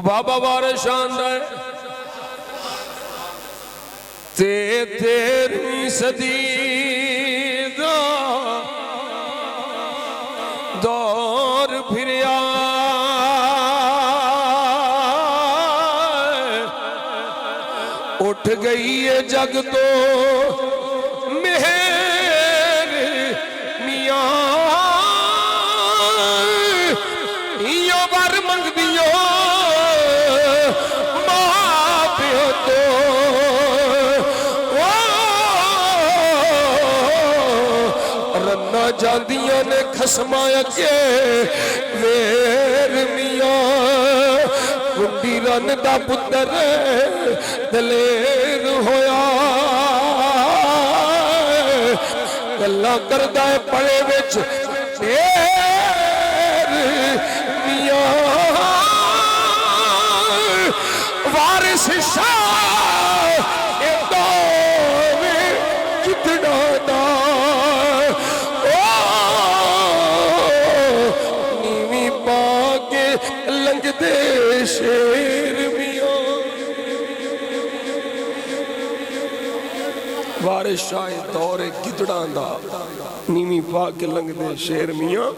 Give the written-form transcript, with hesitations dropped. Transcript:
بابا وارث آندا ہے تے 13ویں صدی دا دور پھریا اٹھ گئی ہے جگ تو مہر میاں ایو بار منگ دیو ماں پیو تو رنہ جاندیاں نے خسمایا کے ویر میاں کنڈی رن دا پتر دلیر ہویا گلہ کردہ پڑے وچ دیر میاں وارث شاہ اے دووے کتنا دا نیوی پاکے لنگ دے شیر میاں وارث شاہ دور گدڑاں دا نیوی پاکے لنگ دے شیر میاں